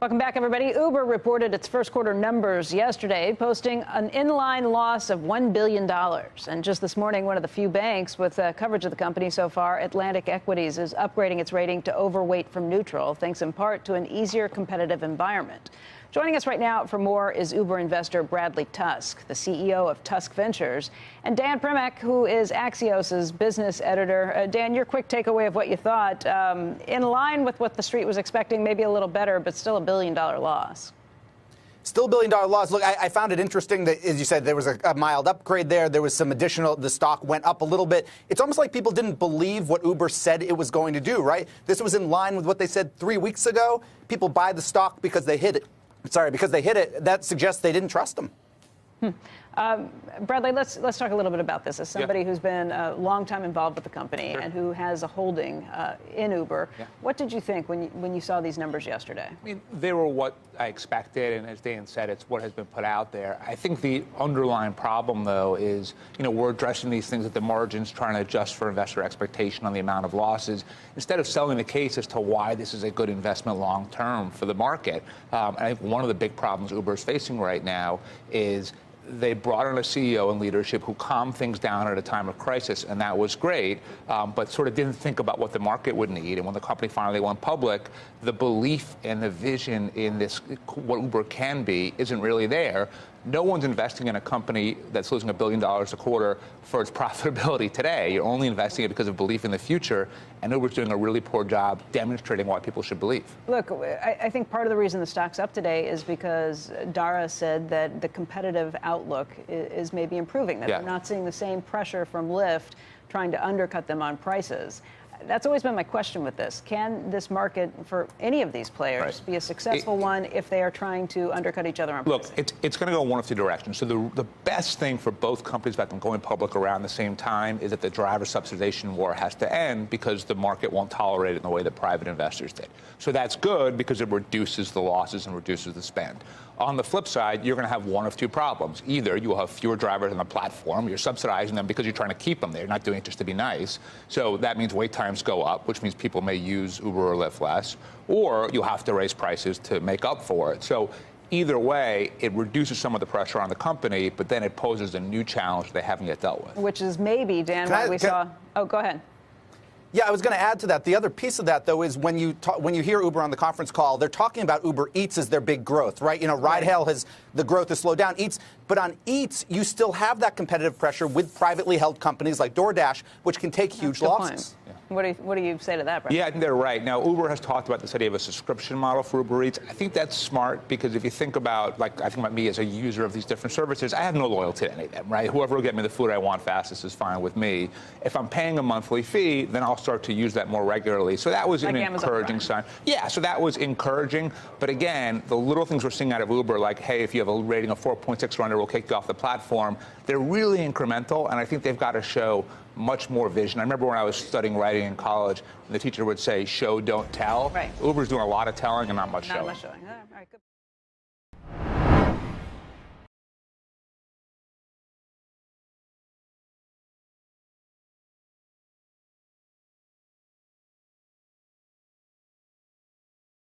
Welcome back, everybody. Uber reported its first quarter numbers yesterday, posting an inline loss of $1 billion. And just this morning, one of the few banks with coverage of the company so far, Atlantic Equities, is upgrading its rating to overweight from neutral, thanks in part to an easier competitive environment. Joining us right now for more is Uber investor Bradley Tusk, the CEO of Tusk Ventures, and Dan Primack, who is Axios' business editor. Dan, your quick takeaway of what you thought, in line with what the street was expecting, maybe a little better, but still $1 billion loss. Still $1 billion loss. Look, I found it interesting that, as you said, there was a mild upgrade there. There was some additional, the stock went up a little bit. It's almost like people didn't believe what Uber said it was going to do, right? This was in line with what they said 3 weeks ago. People buy the stock because they hit it. Because they hit it. That suggests they didn't trust them. Bradley, let's talk a little bit about this. As somebody who's been a long time involved with the company and who has a holding in Uber, what did you think when you saw these numbers yesterday? I mean, they were what I expected, and as Dan said, it's what has been put out there. I think the underlying problem, though, is, we're addressing these things at the margins, trying to adjust for investor expectation on the amount of losses, instead of selling the case as to why this is a good investment long-term for the market. And I think one of the big problems Uber is facing right now is they brought in a CEO and leadership who calmed things down at a time of crisis, and that was great, but sort of didn't think about what the market would need. And when the company finally went public, the belief and the vision in this, what Uber can be, isn't really there. No one's investing in a company that's losing $1 billion a quarter for its profitability today. You're only investing it because of belief in the future, and Uber's doing a really poor job demonstrating why people should believe. Look, I think part of the reason the stock's up today is because Dara said that the competitive outlook is maybe improving, that they're not seeing the same pressure from Lyft trying to undercut them on prices. That's always been my question with this. Can this market, for any of these players, be a successful one if they are trying to undercut each other on pricing? Look, it's going to go one of two directions. So the best thing for both companies about them going public around the same time is that the driver subsidization war has to end, because the market won't tolerate it in the way that private investors did. So that's good because it reduces the losses and reduces the spend. On the flip side, you're going to have one of two problems. Either you will have fewer drivers on the platform, you're subsidizing them because you're trying to keep them there, you're not doing it just to be nice. So that means wait times go up, which means people may use Uber or Lyft less, or you'll have to raise prices to make up for it. So either way, it reduces some of the pressure on the company, but then it poses a new challenge they haven't yet dealt with. Which is maybe, Dan, what we saw. Oh, go ahead. Yeah, I was going to add to that. The other piece of that, though, is when you hear Uber on the conference call, they're talking about Uber Eats as their big growth, right? Ride-hail the growth has slowed down. But on Eats, you still have that competitive pressure with privately held companies like DoorDash, which can take huge losses. What do you say to that, Brett? Yeah, I think they're right. Now, Uber has talked about this idea of a subscription model for Uber Eats. I think that's smart, because if you think about, I think about me as a user of these different services, I have no loyalty to any of them, right? Whoever will get me the food I want fastest is fine with me. If I'm paying a monthly fee, then I'll start to use that more regularly. So that was an encouraging sign. Yeah, so that was encouraging. But again, the little things we're seeing out of Uber, like, hey, if you have a rating of 4.6 or under, we'll kick you off the platform, they're really incremental, and I think they've got to show much more vision. I remember when I was studying writing in college, the teacher would say, show, don't tell. Right. Uber's doing a lot of telling and not much showing. Not much showing. All right, good.